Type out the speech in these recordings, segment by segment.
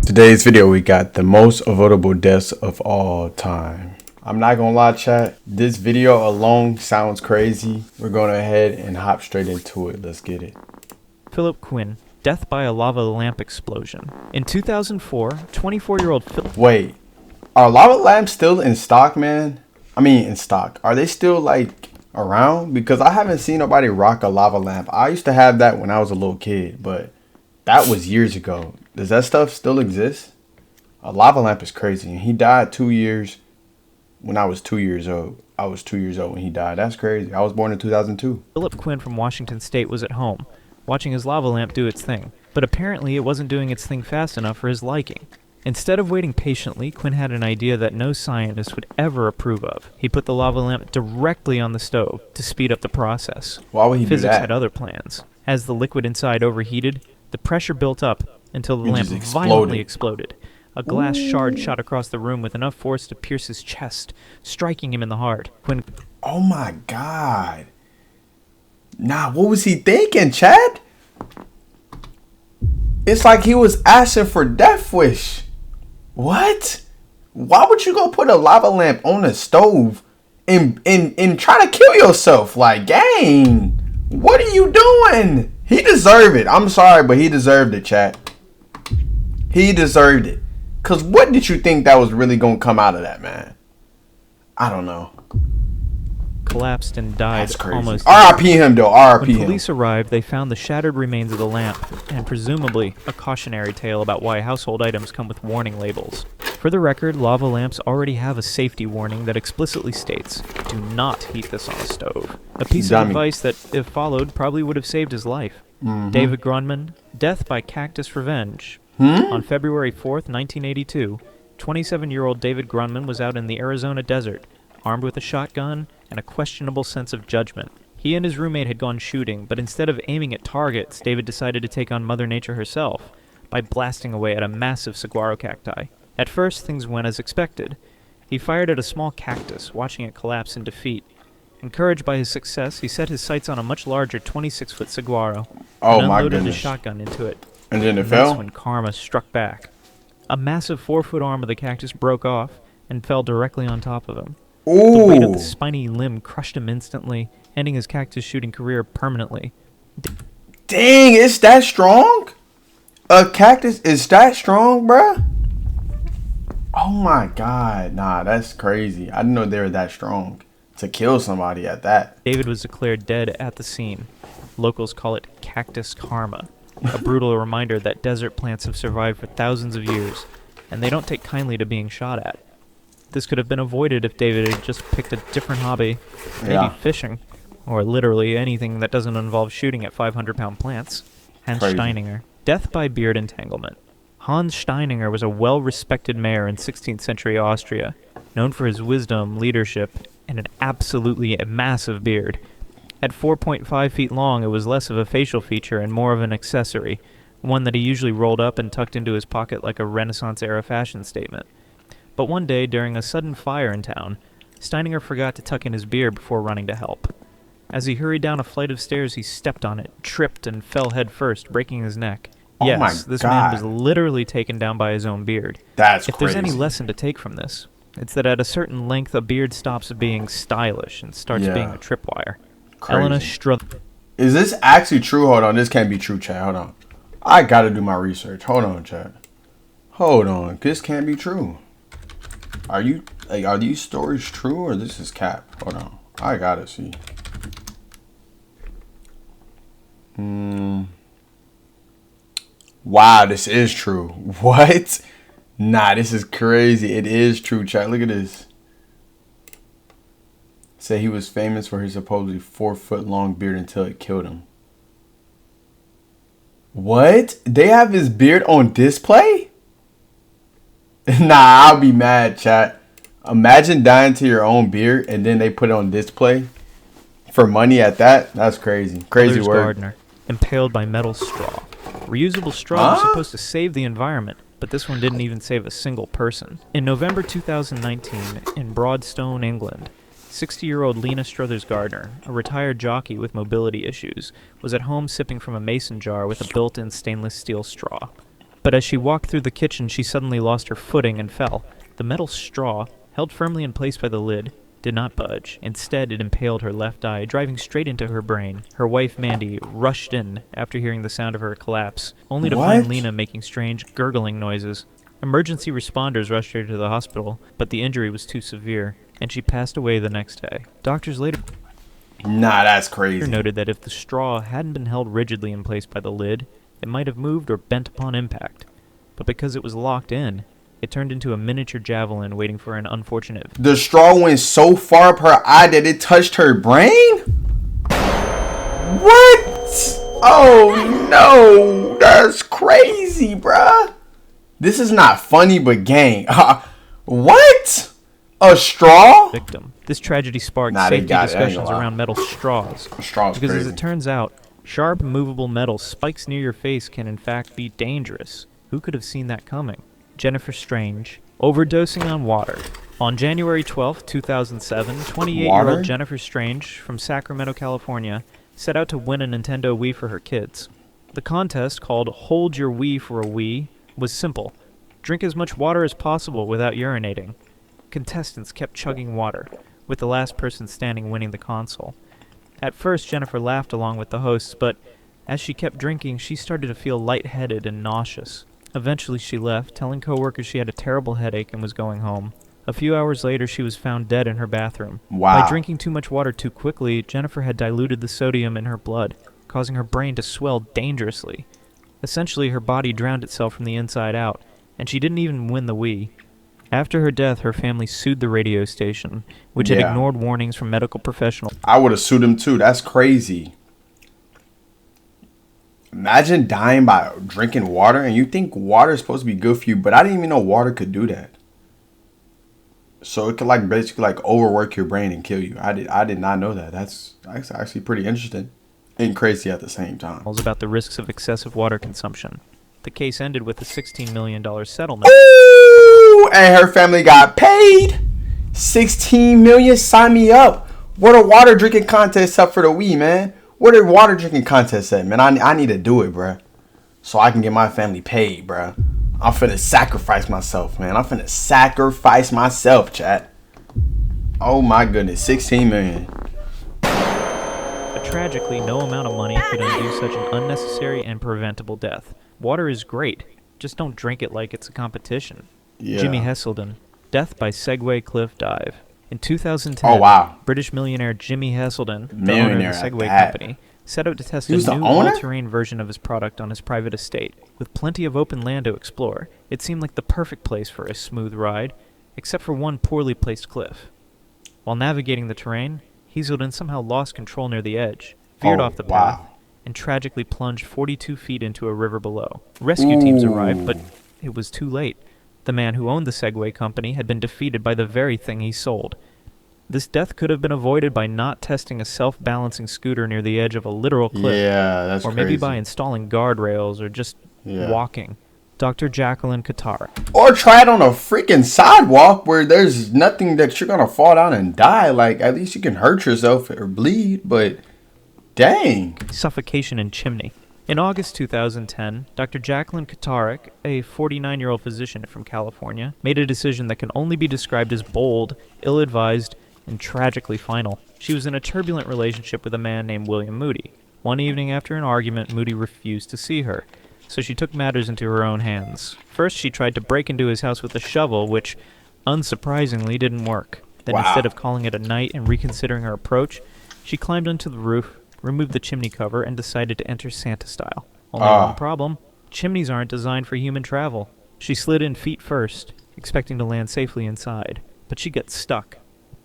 Today's video, we got the most avoidable deaths of all time. I'm not gonna lie, chat. This video alone sounds crazy. We're going ahead and hop straight into it. Let's get it. Philip Quinn, death by a lava lamp explosion. In 2004, 24-year-old Philip... Wait, are lava lamps still in stock, man? I mean, in stock. Are they still, like, around? Because I haven't seen nobody rock a lava lamp. I used to have that when I was a little kid, but that was years ago. Does that stuff still exist? A lava lamp is crazy. And he died 2 years when I was 2 years old. I was 2 years old when he died. That's crazy. I was born in 2002. Philip Quinn from Washington State was at home, watching his lava lamp do its thing. But apparently it wasn't doing its thing fast enough for his liking. Instead of waiting patiently, Quinn had an idea that no scientist would ever approve of. He put the lava lamp directly on the stove to speed up the process. Why would he do Physics that? had other plans. As the liquid inside overheated, the pressure built up until the It lamp just violently exploded. A glass shard shot across the room with enough force to pierce his chest, striking him in the heart. Quinn... Oh my God. Nah, what was he thinking, Chad? It's like he was asking for death wish. What? Why would you go put a lava lamp on a stove and try to kill yourself? Like, gang, what are you doing? He deserved it. I'm sorry, but he deserved it, chat. He deserved it. Because what did you think that was really going to come out of that, man? I don't know. collapsed and died. That's crazy. Almost. R.I.P. him, though. R.I.P. When him. police arrived, they found the shattered remains of the lamp, and presumably a cautionary tale about why household items come with warning labels. For the record, lava lamps already have a safety warning that explicitly states, "Do not heat this on a stove." A piece of advice that, if followed, probably would have saved his life. David Gruntman, death by cactus revenge. On February 4th, 1982, 27-year-old David Gruntman was out in the Arizona desert, armed with a shotgun and a questionable sense of judgment. He and his roommate had gone shooting, but instead of aiming at targets, David decided to take on Mother Nature herself by blasting away at a massive saguaro cacti. At first, things went as expected. He fired at a small cactus, watching it collapse in defeat. Encouraged by his success, he set his sights on a much larger 26-foot saguaro and unloaded his shotgun into it. And then it fell? That's when karma struck back. A massive 4-foot arm of the cactus broke off and fell directly on top of him. Ooh. The weight of the spiny limb crushed him instantly, ending his cactus shooting career permanently. Dang, it's that strong? A cactus is that strong, bruh? Oh my God. Nah, that's crazy. I didn't know they were that strong to kill somebody at that. David was declared dead at the scene. Locals call it cactus karma, a brutal reminder that desert plants have survived for thousands of years, and they don't take kindly to being shot at. This could have been avoided if David had just picked a different hobby, maybe fishing, or literally anything that doesn't involve shooting at 500-pound plants. Hans Steininger. Death by beard entanglement. Hans Steininger was a well-respected mayor in 16th century Austria, known for his wisdom, leadership, and an absolutely massive beard. At 4.5 feet long, it was less of a facial feature and more of an accessory, one that he usually rolled up and tucked into his pocket like a Renaissance-era fashion statement. But one day, during a sudden fire in town, Steininger forgot to tuck in his beard before running to help. As he hurried down a flight of stairs, he stepped on it, tripped, and fell headfirst, breaking his neck. Yes, this man was literally taken down by his own beard. That's If there's any lesson to take from this, it's that at a certain length, a beard stops being stylish and starts being a tripwire. Elena Struth. Is this actually true? Hold on, this can't be true, chat. Hold on. I gotta do my research. Hold on, chat. Hold on, this can't be true. Are these stories true or this is cap? Hold on, I gotta see. Wow, this is true. What? Nah, this is crazy. It is true, chat. Look at this. Say he was famous for his supposedly 4-foot long beard until it killed him. What? They have his beard on display? Nah, I'll be mad, chat. Imagine dying to your own beard and then they put it on display for money at that. That's crazy. Crazy word. Gardener, impaled by metal straw. Reusable straw was supposed to save the environment, but this one didn't even save a single person. In November 2019, in Broadstone, England, 60-year-old Lena Struthers Gardner, a retired jockey with mobility issues, was at home sipping from a mason jar with a built-in stainless steel straw. But as she walked through the kitchen, she suddenly lost her footing and fell. The metal straw, held firmly in place by the lid, did not budge. Instead, it impaled her left eye, driving straight into her brain. Her wife, Mandy, rushed in after hearing the sound of her collapse, only to find Lena making strange, gurgling noises. Emergency responders rushed her to the hospital, but the injury was too severe, and she passed away the next day. Doctors later that's crazy. Noted that if the straw hadn't been held rigidly in place by the lid, it might have moved or bent upon impact. But because it was locked in, it turned into a miniature javelin waiting for an unfortunate... The straw went so far up her eye that it touched her brain? What? Oh no, that's crazy, bruh. This is not funny, but gang. What? A straw? Victim. This tragedy sparked safety discussions around metal straws. Because crazy. As it turns out, sharp, movable metal spikes near your face can in fact be dangerous. Who could have seen that coming? Jennifer Strange, overdosing on water. On January 12, 2007, 28-year-old Jennifer Strange from Sacramento, California, set out to win a Nintendo Wii for her kids. The contest, called Hold Your Wii for a Wii, was simple. Drink as much water as possible without urinating. Contestants kept chugging water, with the last person standing winning the console. At first, Jennifer laughed along with the hosts, but as she kept drinking, she started to feel lightheaded and nauseous. Eventually, she left, telling coworkers she had a terrible headache and was going home. A few hours later, she was found dead in her bathroom. Wow. By drinking too much water too quickly, Jennifer had diluted the sodium in her blood, causing her brain to swell dangerously. Essentially, her body drowned itself from the inside out, and she didn't even win the Wii. After her death, her family sued the radio station, which had ignored warnings from medical professionals. I would have sued him too. That's crazy. Imagine dying by drinking water, and you think water is supposed to be good for you, but I didn't even know water could do that. So it could basically overwork your brain and kill you. I did not know that. That's actually pretty interesting and crazy at the same time. About the risks of excessive water consumption. The case ended with a $16 million settlement. Ooh, and her family got paid. $16 million. Sign me up. What a water drinking contest up for the Wii, man. Where the water drinking contest at, man? I need to do it, bruh. So I can get my family paid, bruh. I'm finna sacrifice myself, man. I'm finna sacrifice myself, chat. Oh my goodness, 16 million. But tragically, no amount of money could undo such an unnecessary and preventable death. Water is great. Just don't drink it like it's a competition. Yeah. Jimmy Heselden. Death by Segway Cliff Dive. In 2010, British millionaire Jimmy Heselden, the owner of the Segway company, set out to test a new all-terrain version of his product on his private estate. With plenty of open land to explore, it seemed like the perfect place for a smooth ride, except for one poorly placed cliff. While navigating the terrain, Heselden somehow lost control near the edge, veered off the path, and tragically plunged 42 feet into a river below. Rescue teams arrived, but it was too late. The man who owned the Segway company had been defeated by the very thing he sold. This death could have been avoided by not testing a self-balancing scooter near the edge of a literal cliff. Yeah, that's crazy. Or maybe by installing guardrails or just walking. Dr. Jacqueline Katara. Or try it on a freaking sidewalk where there's nothing that you're going to fall down and die. At least you can hurt yourself or bleed, but dang. Suffocation and Chimney. In August 2010, Dr. Jacqueline Katarik, a 49-year-old physician from California, made a decision that can only be described as bold, ill-advised, and tragically final. She was in a turbulent relationship with a man named William Moody. One evening after an argument, Moody refused to see her, so she took matters into her own hands. First, she tried to break into his house with a shovel, which, unsurprisingly, didn't work. Then instead of calling it a night and reconsidering her approach, she climbed onto the roof, removed the chimney cover, and decided to enter Santa style. Only one problem. Chimneys aren't designed for human travel. She slid in feet first, expecting to land safely inside. But she got stuck.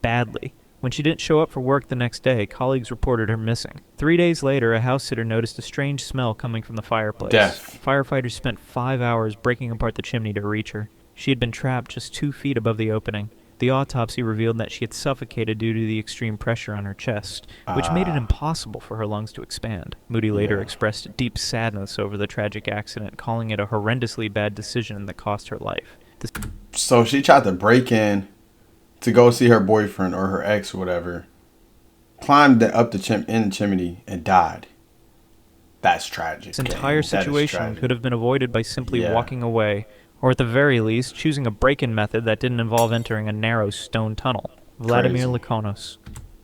Badly. When she didn't show up for work the next day, colleagues reported her missing. 3 days later, a house sitter noticed a strange smell coming from the fireplace. Death. Firefighters spent 5 hours breaking apart the chimney to reach her. She had been trapped just 2 feet above the opening. The autopsy revealed that she had suffocated due to the extreme pressure on her chest, which made it impossible for her lungs to expand. Moody later expressed deep sadness over the tragic accident, calling it a horrendously bad decision that cost her life. So she tried to break in to go see her boyfriend or her ex or whatever, climbed up the chimney and died. That's tragic. This entire situation tragic. could have been avoided by simply walking away, or at the very least, choosing a break-in method that didn't involve entering a narrow stone tunnel. Vladimir Lakonos.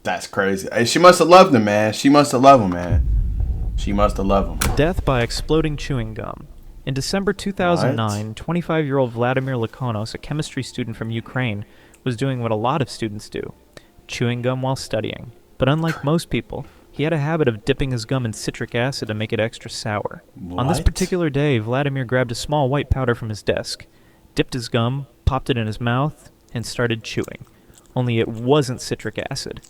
That's crazy. Hey, she must have loved him, man. She must have loved him, man. She must have loved him. Death by exploding chewing gum. In December 2009, 25-year-old Vladimir Lakonos, a chemistry student from Ukraine, was doing what a lot of students do, chewing gum while studying. But unlike most people, he had a habit of dipping his gum in citric acid to make it extra sour. What? On this particular day, Vladimir grabbed a small white powder from his desk, dipped his gum, popped it in his mouth, and started chewing. Only it wasn't citric acid.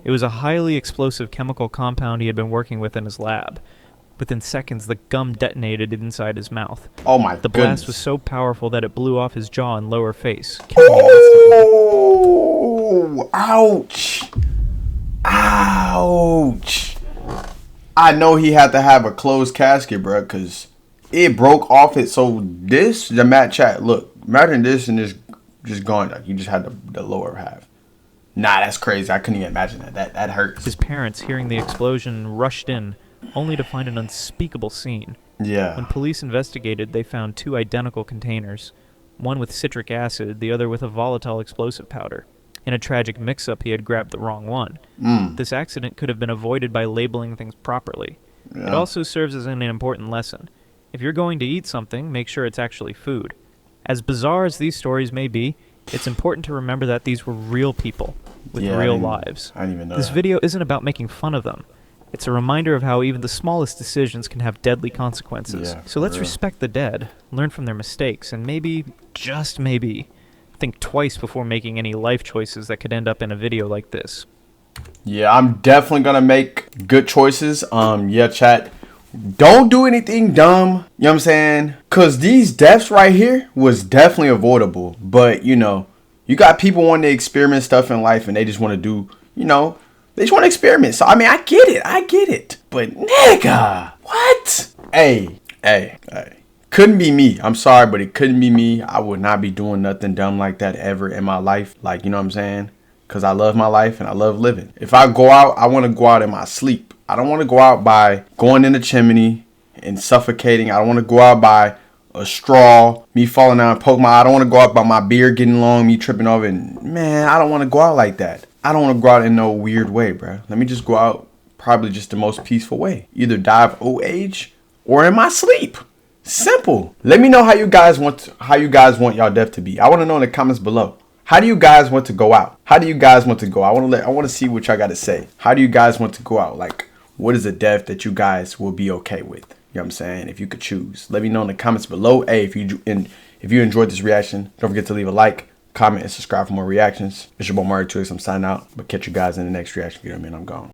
It was a highly explosive chemical compound he had been working with in his lab. Within seconds, the gum detonated inside his mouth. Oh my The goodness. blast was so powerful that it blew off his jaw and lower face, killing him instantly. Oh, ouch. Ouch. I know he had to have a closed casket, bro, because it broke off it. So this, the Matt chat, look, imagine this and this just going, like, you just had the lower half. Nah, that's crazy. I couldn't even imagine that. That hurts. His parents, hearing the explosion, rushed in, only to find an unspeakable scene. Yeah. When police investigated, they found two identical containers, one with citric acid, the other with a volatile explosive powder. In a tragic mix-up, he had grabbed the wrong one. This accident could have been avoided by labeling things properly. Yeah. It also serves as an important lesson. If you're going to eat something, make sure it's actually food. As bizarre as these stories may be, it's important to remember that these were real people with real lives. I didn't even know This that. video isn't about making fun of them. It's a reminder of how even the smallest decisions can have deadly consequences. Yeah, So let's for real. respect the dead, learn from their mistakes, and maybe, just maybe, think twice before making any life choices that could end up in a video like this. Yeah, I'm definitely gonna make good choices. Yeah, chat. Don't do anything dumb. You know what I'm saying? Cause these deaths right here was definitely avoidable. But you know, you got people wanting to experiment stuff in life and they just want to do, you know, they just want to experiment. So I mean, I get it. But nigga, what? Hey. Couldn't be me. I'm sorry, but it couldn't be me. I would not be doing nothing dumb like that ever in my life. Like, you know what I'm saying? Because I love my life and I love living. If I go out, I want to go out in my sleep. I don't want to go out by going in the chimney and suffocating. I don't want to go out by a straw, me falling down and poking my eye. I don't want to go out by my beard getting long, me tripping over. And man, I don't want to go out like that. I don't want to go out in no weird way, bro. Let me just go out probably just the most peaceful way. Either die of old age or in my sleep. Simple. Let me know how you guys want y'all death to be. I want to know in the comments below. How do you guys want to go out? How do you guys want to go? I want to see what y'all got to say. How do you guys want to go out? Like, what is a death that you guys will be okay with? You know what I'm saying? If you could choose, let me know in the comments below. Hey, if you enjoyed this reaction, don't forget to leave a like, comment, and subscribe for more reactions. It's your boy Mario 2X. I'm signing out, but catch you guys in the next reaction video. Man, I'm gone.